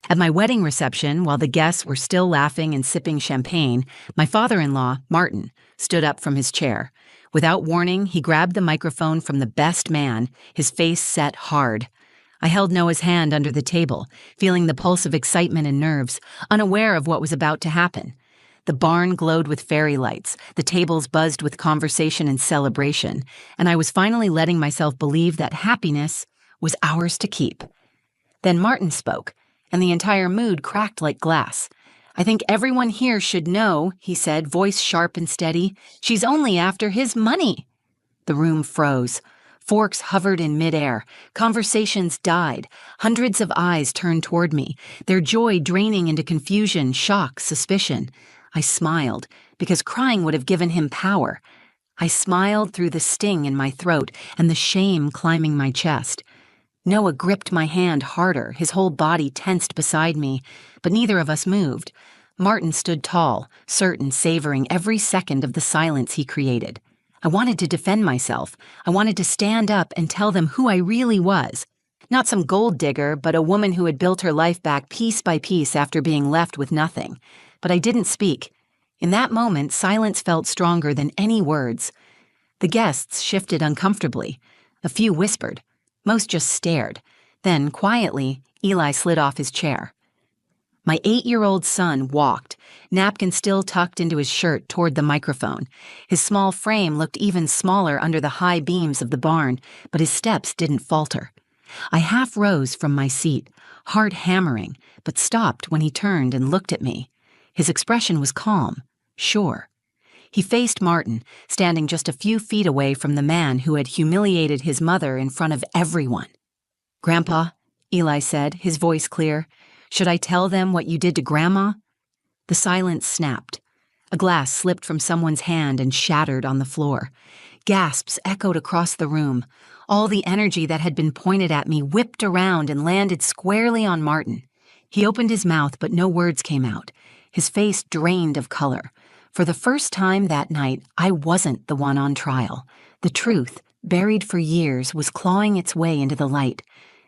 At my wedding reception, while the guests were still laughing and sipping champagne, my father-in-law, Martin, stood up from his chair. Without warning, he grabbed the microphone from the best man, his face set hard. I held Noah's hand under the table, feeling the pulse of excitement and nerves, unaware of what was about to happen. The barn glowed with fairy lights, the tables buzzed with conversation and celebration, and I was finally letting myself believe that happiness was ours to keep. Then Martin spoke, and the entire mood cracked like glass. "I think everyone here should know," he said, voice sharp and steady. "She's only after his money." The room froze. Forks hovered in midair. Conversations died. Hundreds of eyes turned toward me, their joy draining into confusion, shock, suspicion. I smiled, because crying would have given him power. I smiled through the sting in my throat and the shame climbing my chest. Noah gripped my hand harder, his whole body tensed beside me, but neither of us moved. Martin stood tall, certain, savoring every second of the silence he created. I wanted to defend myself. I wanted to stand up and tell them who I really was. Not some gold digger, but a woman who had built her life back piece by piece after being left with nothing. But I didn't speak. In that moment, silence felt stronger than any words. The guests shifted uncomfortably. A few whispered. Most just stared. Then, quietly, Eli slid off his chair. My 8-year-old son walked, napkin still tucked into his shirt, toward the microphone. His small frame looked even smaller under the high beams of the barn, but his steps didn't falter. I half rose from my seat, heart hammering, but stopped when he turned and looked at me. His expression was calm, sure. He faced Martin, standing just a few feet away from the man who had humiliated his mother in front of everyone. "Grandpa," Eli said, his voice clear, "should I tell them what you did to Grandma?" The silence snapped. A glass slipped from someone's hand and shattered on the floor. Gasps echoed across the room. All the energy that had been pointed at me whipped around and landed squarely on Martin. He opened his mouth, but no words came out. His face drained of color. For the first time that night, I wasn't the one on trial. The truth, buried for years, was clawing its way into the light.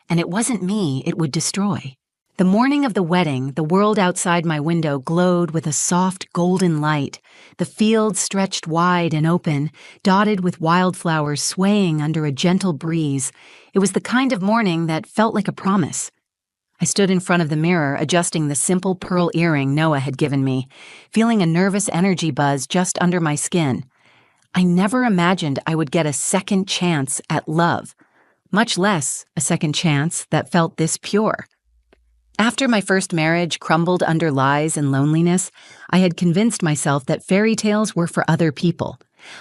And it wasn't me it would destroy. The morning of the wedding, the world outside my window glowed with a soft golden light. The fields stretched wide and open, dotted with wildflowers swaying under a gentle breeze. It was the kind of morning that felt like a promise. I stood in front of the mirror, adjusting the simple pearl earring Noah had given me, feeling a nervous energy buzz just under my skin. I never imagined I would get a second chance at love, much less a second chance that felt this pure. After my first marriage crumbled under lies and loneliness, I had convinced myself that fairy tales were for other people.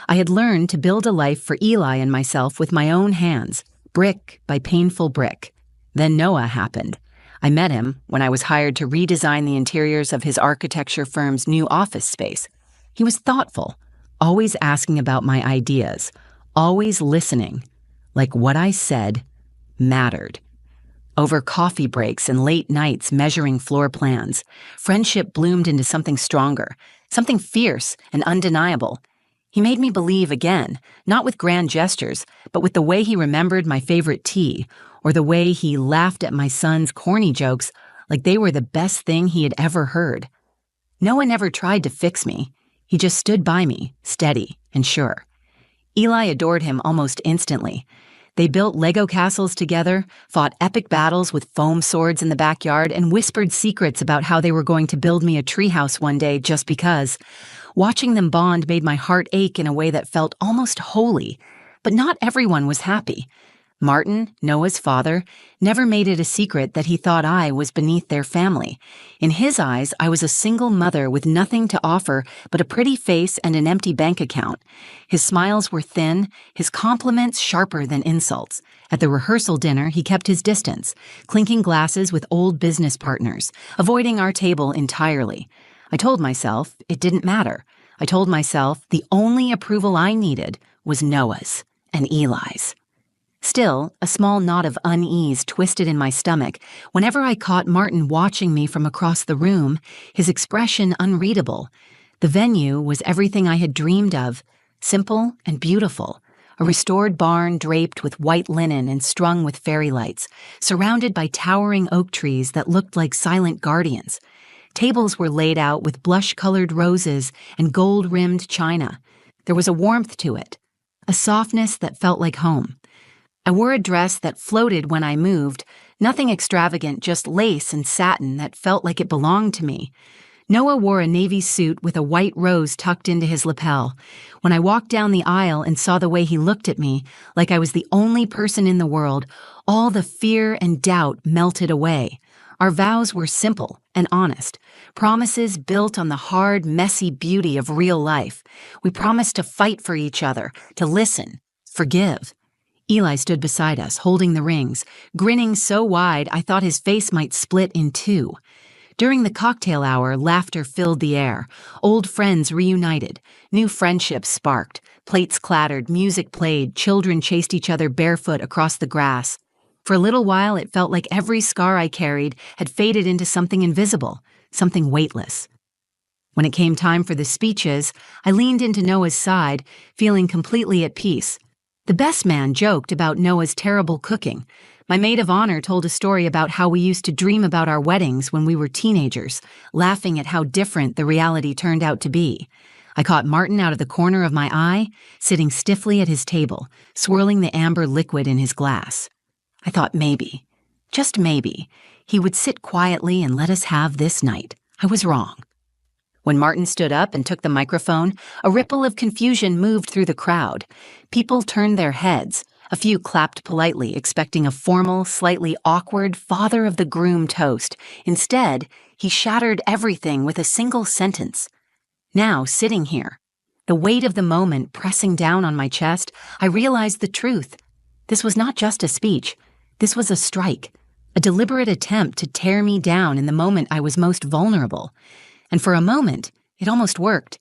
I had learned to build a life for Eli and myself with my own hands, brick by painful brick. Then Noah happened. I met him when I was hired to redesign the interiors of his architecture firm's new office space. He was thoughtful, always asking about my ideas, always listening, like what I said mattered. Over coffee breaks and late nights measuring floor plans, friendship bloomed into something stronger, something fierce and undeniable. He made me believe again, not with grand gestures, but with the way he remembered my favorite tea, or the way he laughed at my son's corny jokes like they were the best thing he had ever heard. Noah never tried to fix me. He just stood by me, steady and sure. Eli adored him almost instantly. They built Lego castles together, fought epic battles with foam swords in the backyard, and whispered secrets about how they were going to build me a treehouse one day just because. Watching them bond made my heart ache in a way that felt almost holy. But not everyone was happy. Martin, Noah's father, never made it a secret that he thought I was beneath their family. In his eyes, I was a single mother with nothing to offer but a pretty face and an empty bank account. His smiles were thin, his compliments sharper than insults. At the rehearsal dinner, he kept his distance, clinking glasses with old business partners, avoiding our table entirely. I told myself it didn't matter. I told myself the only approval I needed was Noah's and Eli's. Still, a small knot of unease twisted in my stomach whenever I caught Martin watching me from across the room, his expression unreadable. The venue was everything I had dreamed of, simple and beautiful, A restored barn draped with white linen and strung with fairy lights, surrounded by towering oak trees that looked like silent guardians. Tables were laid out with blush-colored roses and gold-rimmed china. There was a warmth to it, a softness that felt like home. I wore a dress that floated when I moved, nothing extravagant, just lace and satin that felt like it belonged to me. Noah wore a navy suit with a white rose tucked into his lapel. When I walked down the aisle and saw the way he looked at me, like I was the only person in the world, all the fear and doubt melted away. Our vows were simple and honest, promises built on the hard, messy beauty of real life. We promised to fight for each other, to listen, forgive. Eli stood beside us, holding the rings, grinning so wide I thought his face might split in two. During the cocktail hour, laughter filled the air. Old friends reunited. New friendships sparked. Plates clattered, music played, children chased each other barefoot across the grass. For a little while, it felt like every scar I carried had faded into something invisible, something weightless. When it came time for the speeches, I leaned into Noah's side, feeling completely at peace. The best man joked about Noah's terrible cooking. My maid of honor told a story about how we used to dream about our weddings when we were teenagers, laughing at how different the reality turned out to be. I caught Martin out of the corner of my eye, sitting stiffly at his table, swirling the amber liquid in his glass. I thought maybe, just maybe, he would sit quietly and let us have this night. I was wrong. When Martin stood up and took the microphone, a ripple of confusion moved through the crowd. People turned their heads. A few clapped politely, expecting a formal, slightly awkward father of the groom toast. Instead, he shattered everything with a single sentence. Now, sitting here, the weight of the moment pressing down on my chest, I realized the truth. This was not just a speech. This was a strike, a deliberate attempt to tear me down in the moment I was most vulnerable. And for a moment, it almost worked.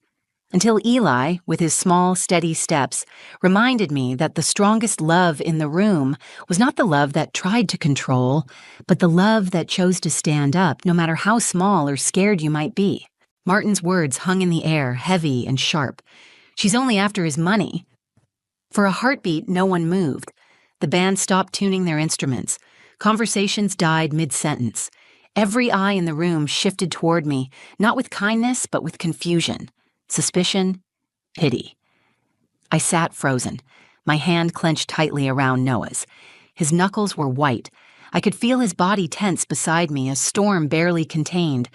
Until Eli, with his small, steady steps, reminded me that the strongest love in the room was not the love that tried to control, but the love that chose to stand up, no matter how small or scared you might be. Martin's words hung in the air, heavy and sharp. She's only after his money. For a heartbeat, no one moved. The band stopped tuning their instruments. Conversations died mid-sentence. Every eye in the room shifted toward me, not with kindness, but with confusion. Suspicion, pity. I sat frozen, my hand clenched tightly around Noah's. His knuckles were white. I could feel his body tense beside me, a storm barely contained.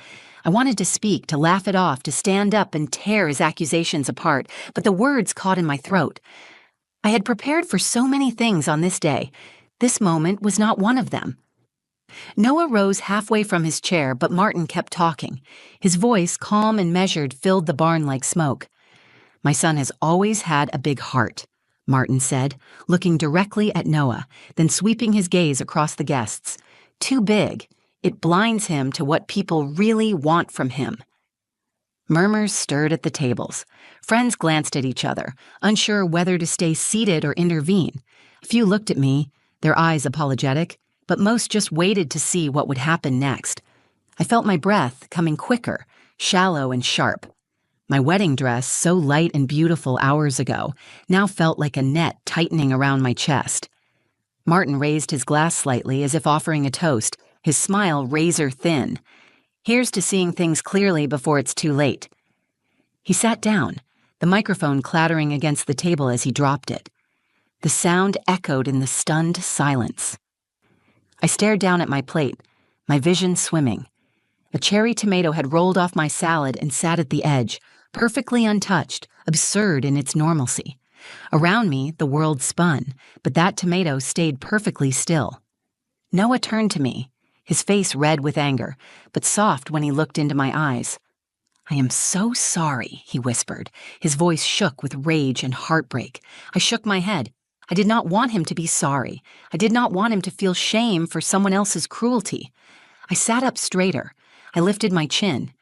I wanted to speak, to laugh it off, to stand up and tear his accusations apart, but the words caught in my throat. I had prepared for so many things on this day. This moment was not one of them. Noah rose halfway from his chair, but Martin kept talking. His voice, calm and measured, filled the barn like smoke. "My son has always had a big heart," Martin said, looking directly at Noah, then sweeping his gaze across the guests. "Too big. It blinds him to what people really want from him." Murmurs stirred at the tables. Friends glanced at each other, unsure whether to stay seated or intervene. A few looked at me, their eyes apologetic, but most just waited to see what would happen next. I felt my breath coming quicker, shallow and sharp. My wedding dress, so light and beautiful hours ago, now felt like a net tightening around my chest. Martin raised his glass slightly as if offering a toast, his smile razor thin. "Here's to seeing things clearly before it's too late." He sat down, the microphone clattering against the table as he dropped it. The sound echoed in the stunned silence. I stared down at my plate, my vision swimming. A cherry tomato had rolled off my salad and sat at the edge, perfectly untouched, absurd in its normalcy. Around me, the world spun, but that tomato stayed perfectly still. Noah turned to me, his face red with anger, but soft when he looked into my eyes. "I am so sorry," he whispered. His voice shook with rage and heartbreak. I shook my head. I did not want him to be sorry. I did not want him to feel shame for someone else's cruelty. I sat up straighter. I lifted my chin.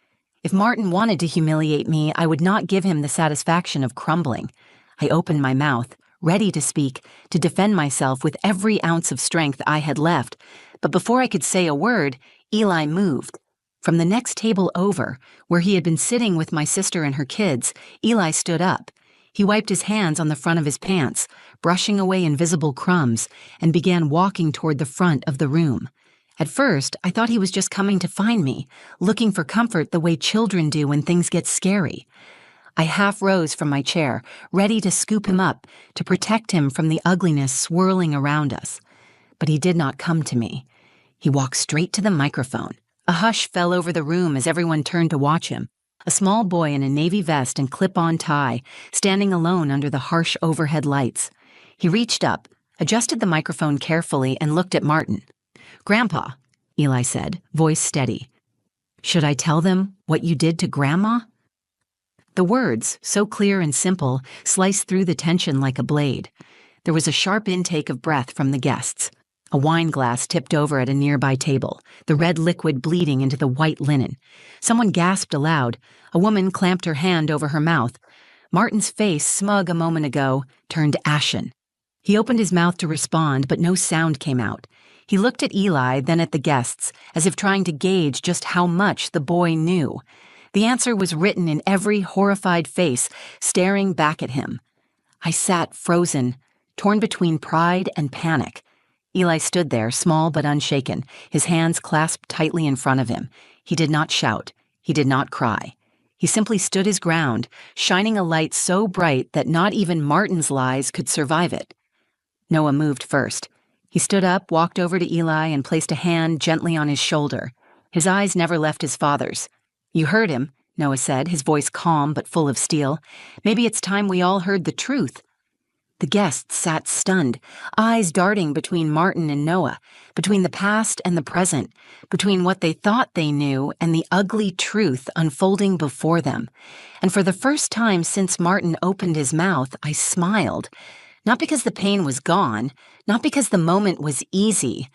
If Martin wanted to humiliate me, I would not give him the satisfaction of crumbling. I opened my mouth, ready to speak, to defend myself with every ounce of strength I had left. But before I could say a word, Eli moved. From the next table over, where he had been sitting with my sister and her kids, Eli stood up. He wiped his hands on the front of his pants, brushing away invisible crumbs, and began walking toward the front of the room. At first, I thought he was just coming to find me, looking for comfort the way children do when things get scary. I half rose from my chair, ready to scoop him up, to protect him from the ugliness swirling around us. But he did not come to me. He walked straight to the microphone. A hush fell over the room as everyone turned to watch him. A small boy in a navy vest and clip-on tie, standing alone under the harsh overhead lights. He reached up, adjusted the microphone carefully, and looked at Martin. "Grandpa," Eli said, voice steady. "Should I tell them what you did to Grandma?" The words, so clear and simple, sliced through the tension like a blade. There was a sharp intake of breath from the guests. A wine glass tipped over at a nearby table, the red liquid bleeding into the white linen. Someone gasped aloud. A woman clamped her hand over her mouth. Martin's face, smug a moment ago, turned ashen. He opened his mouth to respond, but no sound came out. He looked at Eli, then at the guests, as if trying to gauge just how much the boy knew. The answer was written in every horrified face, staring back at him. I sat frozen, torn between pride and panic. Eli stood there, small but unshaken, his hands clasped tightly in front of him. He did not shout. He did not cry. He simply stood his ground, shining a light so bright that not even Martin's lies could survive it. Noah moved first. He stood up, walked over to Eli, and placed a hand gently on his shoulder. His eyes never left his father's. "You heard him," Noah said, his voice calm but full of steel. "Maybe it's time we all heard the truth." The guests sat stunned, eyes darting between Martin and Noah, between the past and the present, between what they thought they knew and the ugly truth unfolding before them. And for the first time since Martin opened his mouth, I smiled. Not because the pain was gone, not because the moment was easy,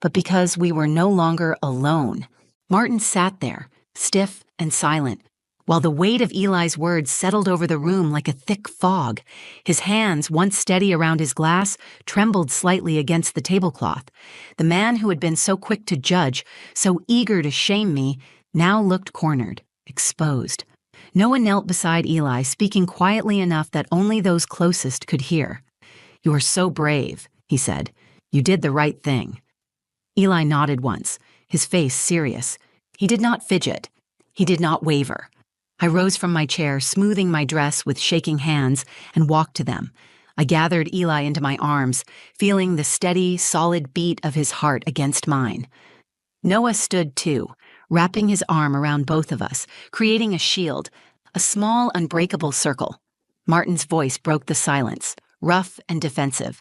but because we were no longer alone. Martin sat there, stiff and silent, while the weight of Eli's words settled over the room like a thick fog. His hands, once steady around his glass, trembled slightly against the tablecloth. The man who had been so quick to judge, so eager to shame me, now looked cornered, exposed. Noah knelt beside Eli, speaking quietly enough that only those closest could hear. "You are so brave," he said. "You did the right thing." Eli nodded once, his face serious. He did not fidget. He did not waver. I rose from my chair, smoothing my dress with shaking hands, and walked to them. I gathered Eli into my arms, feeling the steady, solid beat of his heart against mine. Noah stood too, wrapping his arm around both of us, creating a shield, a small, unbreakable circle. Martin's voice broke the silence, rough and defensive.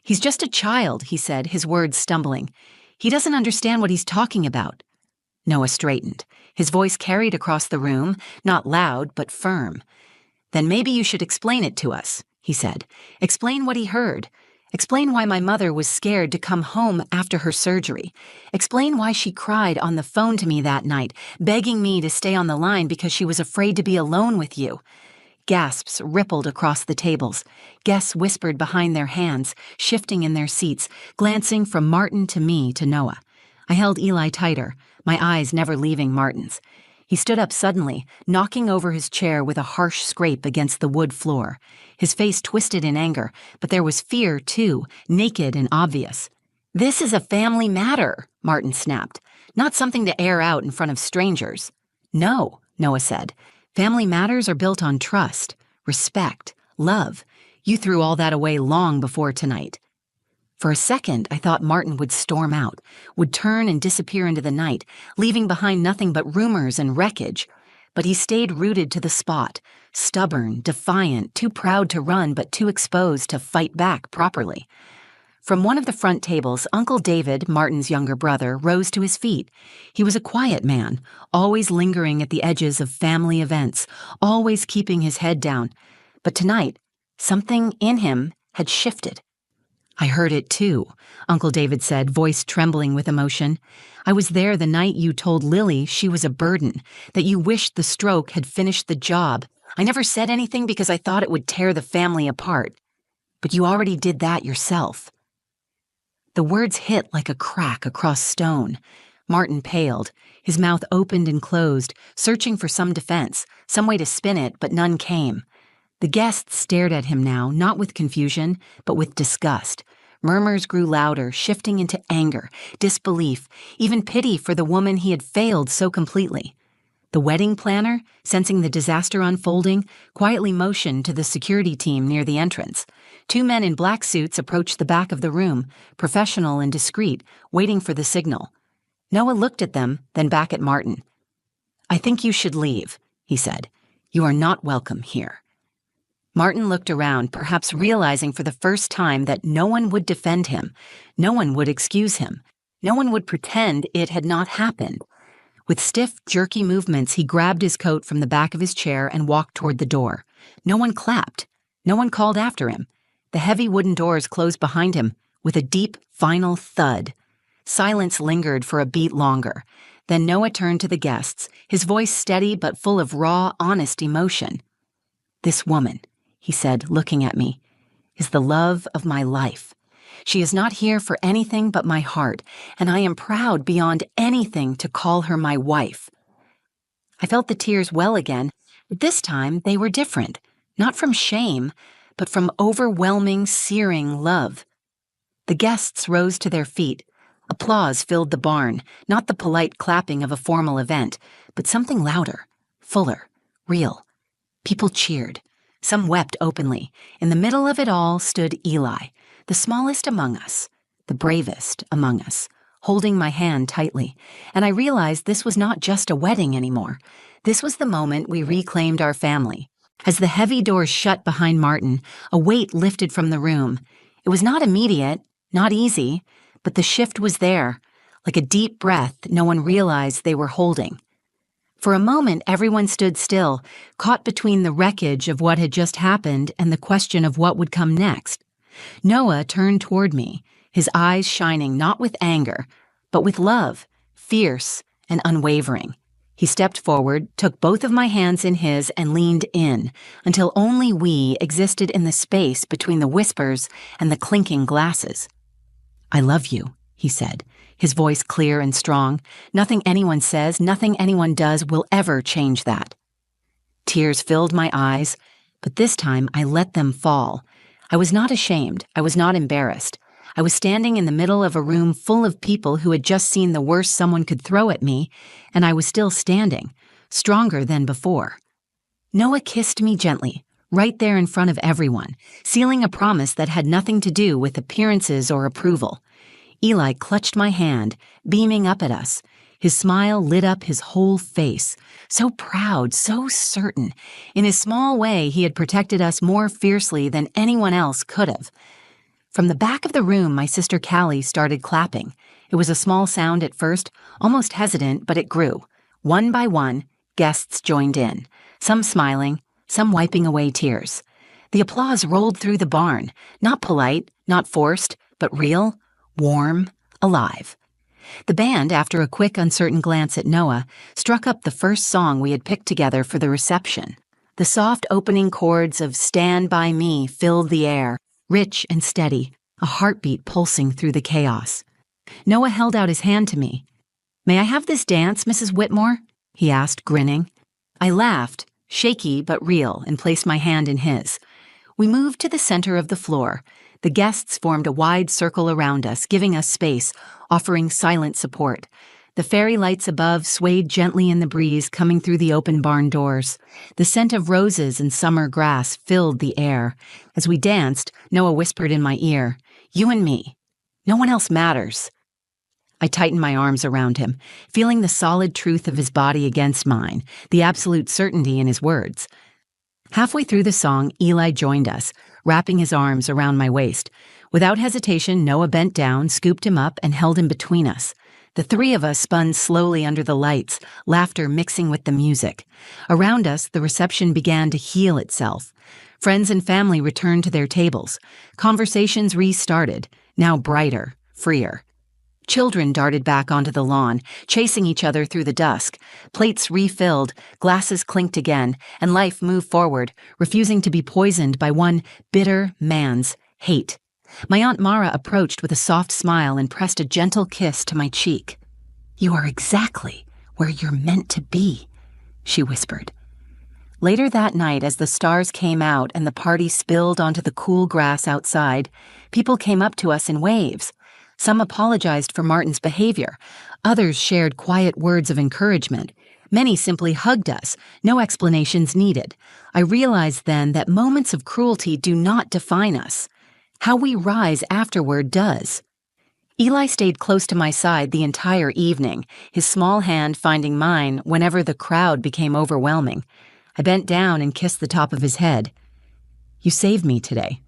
"He's just a child," he said, his words stumbling. "He doesn't understand what he's talking about." Noah straightened. His voice carried across the room, not loud, but firm. "Then maybe you should explain it to us," he said. "Explain what he heard. Explain why my mother was scared to come home after her surgery. Explain why she cried on the phone to me that night, begging me to stay on the line because she was afraid to be alone with you." Gasps rippled across the tables. Guests whispered behind their hands, shifting in their seats, glancing from Martin to me to Noah. I held Eli tighter, my eyes never leaving Martin's. He stood up suddenly, knocking over his chair with a harsh scrape against the wood floor. His face twisted in anger, but there was fear, too, naked and obvious. "This is a family matter," Martin snapped, "not something to air out in front of strangers." "No," Noah said. "Family matters are built on trust, respect, love. You threw all that away long before tonight." For a second, I thought Martin would storm out, would turn and disappear into the night, leaving behind nothing but rumors and wreckage. But he stayed rooted to the spot, stubborn, defiant, too proud to run but too exposed to fight back properly. From one of the front tables, Uncle David, Martin's younger brother, rose to his feet. He was a quiet man, always lingering at the edges of family events, always keeping his head down. But tonight, something in him had shifted. "I heard it too," Uncle David said, voice trembling with emotion. "I was there the night you told Lily she was a burden, that you wished the stroke had finished the job. I never said anything because I thought it would tear the family apart. But you already did that yourself." The words hit like a crack across stone. Martin paled. His mouth opened and closed, searching for some defense, some way to spin it, but none came. The guests stared at him now, not with confusion, but with disgust. Murmurs grew louder, shifting into anger, disbelief, even pity for the woman he had failed so completely. The wedding planner, sensing the disaster unfolding, quietly motioned to the security team near the entrance. 2 men in black suits approached the back of the room, professional and discreet, waiting for the signal. Noah looked at them, then back at Martin. "I think you should leave," he said. "You are not welcome here." Martin looked around, perhaps realizing for the first time that no one would defend him, no one would excuse him, no one would pretend it had not happened. With stiff, jerky movements, he grabbed his coat from the back of his chair and walked toward the door. No one clapped. No one called after him. The heavy wooden doors closed behind him with a deep, final thud. Silence lingered for a beat longer. Then Noah turned to the guests, his voice steady but full of raw, honest emotion. "This woman," he said, looking at me, "is the love of my life. She is not here for anything but my heart, and I am proud beyond anything to call her my wife." I felt the tears well again, but this time they were different, not from shame, but from overwhelming, searing love. The guests rose to their feet. Applause filled the barn, not the polite clapping of a formal event, but something louder, fuller, real. People cheered. Some wept openly. In the middle of it all stood Eli, the smallest among us, the bravest among us, holding my hand tightly, and I realized this was not just a wedding anymore. This was the moment we reclaimed our family. As the heavy doors shut behind Martin, a weight lifted from the room. It was not immediate, not easy, but the shift was there, like a deep breath no one realized they were holding. For a moment, everyone stood still, caught between the wreckage of what had just happened and the question of what would come next. Noah turned toward me, his eyes shining not with anger, but with love, fierce and unwavering. He stepped forward, took both of my hands in his, and leaned in, until only we existed in the space between the whispers and the clinking glasses. "I love you," he said, his voice clear and strong. "Nothing anyone says, nothing anyone does will ever change that." Tears filled my eyes, but this time I let them fall. I was not ashamed. I was not embarrassed. I was standing in the middle of a room full of people who had just seen the worst someone could throw at me, and I was still standing, stronger than before. Noah kissed me gently, right there in front of everyone, sealing a promise that had nothing to do with appearances or approval. Eli clutched my hand, beaming up at us. His smile lit up his whole face. So proud, so certain. In his small way, he had protected us more fiercely than anyone else could have. From the back of the room, my sister Callie started clapping. It was a small sound at first, almost hesitant, but it grew. One by one, guests joined in, some smiling, some wiping away tears. The applause rolled through the barn, not polite, not forced, but real, warm, alive. The band, after a quick, uncertain glance at Noah, struck up the first song we had picked together for the reception. The soft opening chords of "Stand By Me" filled the air, rich and steady, a heartbeat pulsing through the chaos. Noah held out his hand to me. "May I have this dance, Mrs. Whitmore?" he asked, grinning. I laughed, shaky but real, and placed my hand in his. We moved to the center of the floor. The guests formed a wide circle around us, giving us space, offering silent support. The fairy lights above swayed gently in the breeze coming through the open barn doors. The scent of roses and summer grass filled the air. As we danced, Noah whispered in my ear, "You and me. No one else matters." I tightened my arms around him, feeling the solid truth of his body against mine, the absolute certainty in his words. Halfway through the song, Eli joined us, wrapping his arms around my waist. Without hesitation, Noah bent down, scooped him up, and held him between us. The three of us spun slowly under the lights, laughter mixing with the music. Around us, the reception began to heal itself. Friends and family returned to their tables. Conversations restarted, now brighter, freer. Children darted back onto the lawn, chasing each other through the dusk. Plates refilled, glasses clinked again, and life moved forward, refusing to be poisoned by one bitter man's hate. My Aunt Mara approached with a soft smile and pressed a gentle kiss to my cheek. "You are exactly where you're meant to be," she whispered. Later that night, as the stars came out and the party spilled onto the cool grass outside, people came up to us in waves. Some apologized for Martin's behavior. Others shared quiet words of encouragement. Many simply hugged us, no explanations needed. I realized then that moments of cruelty do not define us. How we rise afterward does. Eli stayed close to my side the entire evening, his small hand finding mine whenever the crowd became overwhelming. I bent down and kissed the top of his head. "You saved me today,"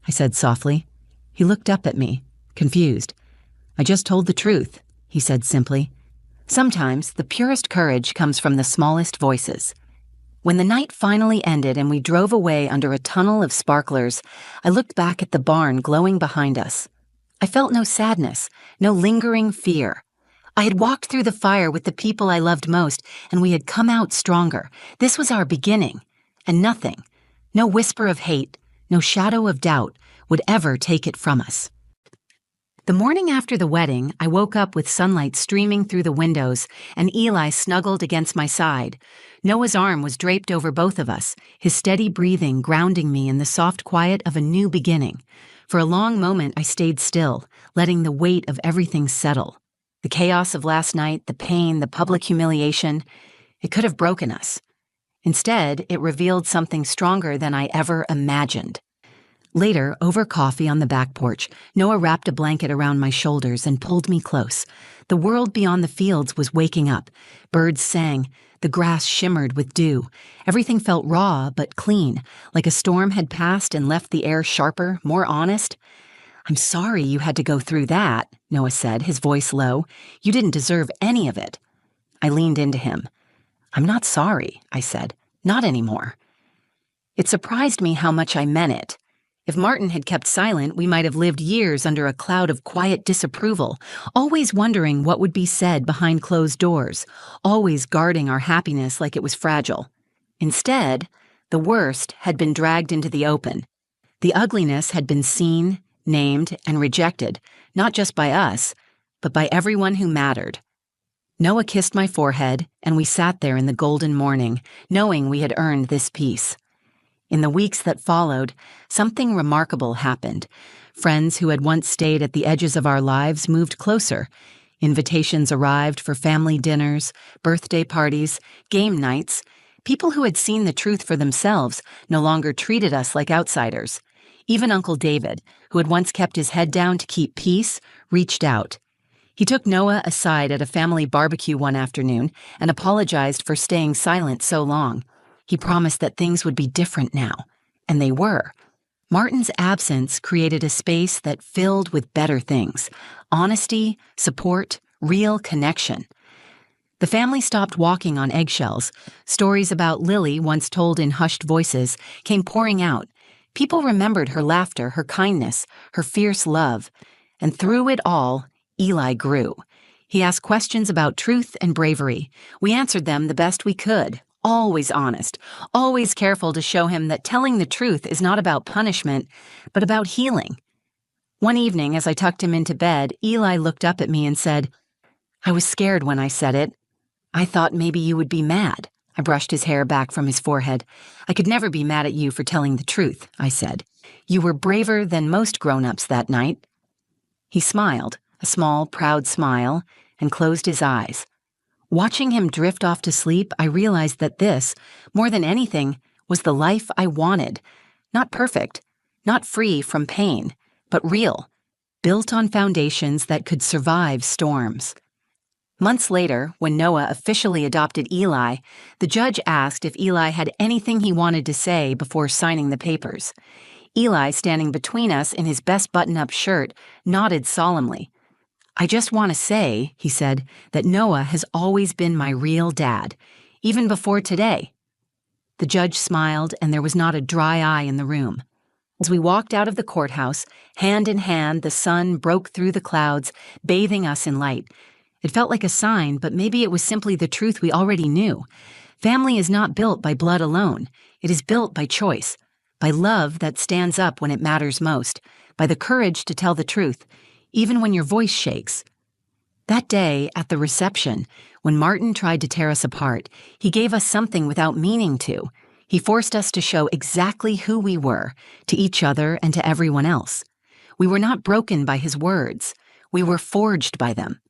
I said softly. He looked up at me, confused. "I just told the truth," he said simply. Sometimes the purest courage comes from the smallest voices. When the night finally ended and we drove away under a tunnel of sparklers, I looked back at the barn glowing behind us. I felt no sadness, no lingering fear. I had walked through the fire with the people I loved most, and we had come out stronger. This was our beginning, and nothing, no whisper of hate, no shadow of doubt, would ever take it from us. The morning after the wedding, I woke up with sunlight streaming through the windows, and Eli snuggled against my side. Noah's arm was draped over both of us, his steady breathing grounding me in the soft quiet of a new beginning. For a long moment, I stayed still, letting the weight of everything settle. The chaos of last night, the pain, the public humiliation, it could have broken us. Instead, it revealed something stronger than I ever imagined. Later, over coffee on the back porch, Noah wrapped a blanket around my shoulders and pulled me close. The world beyond the fields was waking up. Birds sang. The grass shimmered with dew. Everything felt raw but clean, like a storm had passed and left the air sharper, more honest. "I'm sorry you had to go through that," Noah said, his voice low. "You didn't deserve any of it." I leaned into him. "I'm not sorry," I said. "Not anymore." It surprised me how much I meant it. If Martin had kept silent, we might have lived years under a cloud of quiet disapproval, always wondering what would be said behind closed doors, always guarding our happiness like it was fragile. Instead, the worst had been dragged into the open. The ugliness had been seen, named, and rejected, not just by us, but by everyone who mattered. Noah kissed my forehead, and we sat there in the golden morning, knowing we had earned this peace. In the weeks that followed, something remarkable happened. Friends who had once stayed at the edges of our lives moved closer. Invitations arrived for family dinners, birthday parties, game nights. People who had seen the truth for themselves no longer treated us like outsiders. Even Uncle David, who had once kept his head down to keep peace, reached out. He took Noah aside at a family barbecue one afternoon and apologized for staying silent so long. He promised that things would be different now, and they were. Martin's absence created a space that filled with better things: honesty, support, real connection. The family stopped walking on eggshells. Stories about Lily, once told in hushed voices, came pouring out. People remembered her laughter, her kindness, her fierce love. And through it all, Eli grew. He asked questions about truth and bravery. We answered them the best we could. Always honest, always careful to show him that telling the truth is not about punishment, but about healing. One evening, as I tucked him into bed, Eli looked up at me and said, "I was scared when I said it. I thought maybe you would be mad." I brushed his hair back from his forehead. "I could never be mad at you for telling the truth," I said. "You were braver than most grown-ups that night." He smiled, a small, proud smile, and closed his eyes. Watching him drift off to sleep, I realized that this, more than anything, was the life I wanted. Not perfect, not free from pain, but real, built on foundations that could survive storms. Months later, when Noah officially adopted Eli, the judge asked if Eli had anything he wanted to say before signing the papers. Eli, standing between us in his best button-up shirt, nodded solemnly. "I just want to say," he said, "that Noah has always been my real dad, even before today." The judge smiled, and there was not a dry eye in the room. As we walked out of the courthouse, hand in hand, the sun broke through the clouds, bathing us in light. It felt like a sign, but maybe it was simply the truth we already knew. Family is not built by blood alone. It is built by choice, by love that stands up when it matters most, by the courage to tell the truth, even when your voice shakes. That day, at the reception, when Martin tried to tear us apart, he gave us something without meaning to. He forced us to show exactly who we were, to each other and to everyone else. We were not broken by his words. We were forged by them.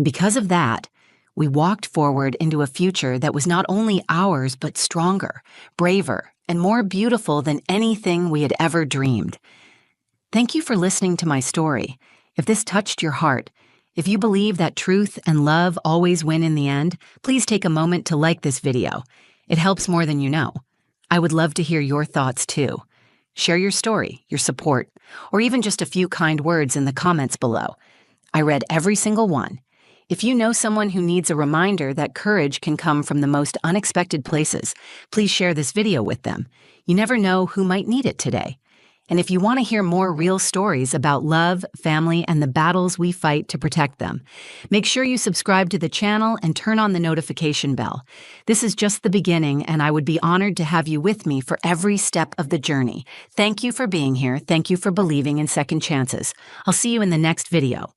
Because of that, we walked forward into a future that was not only ours, but stronger, braver, and more beautiful than anything we had ever dreamed. Thank you for listening to my story. If this touched your heart, if you believe that truth and love always win in the end, please take a moment to like this video. It helps more than you know. I would love to hear your thoughts too. Share your story, your support, or even just a few kind words in the comments below. I read every single one. If you know someone who needs a reminder that courage can come from the most unexpected places, please share this video with them. You never know who might need it today. And if you want to hear more real stories about love, family, and the battles we fight to protect them, make sure you subscribe to the channel and turn on the notification bell. This is just the beginning, and I would be honored to have you with me for every step of the journey. Thank you for being here. Thank you for believing in second chances. I'll see you in the next video.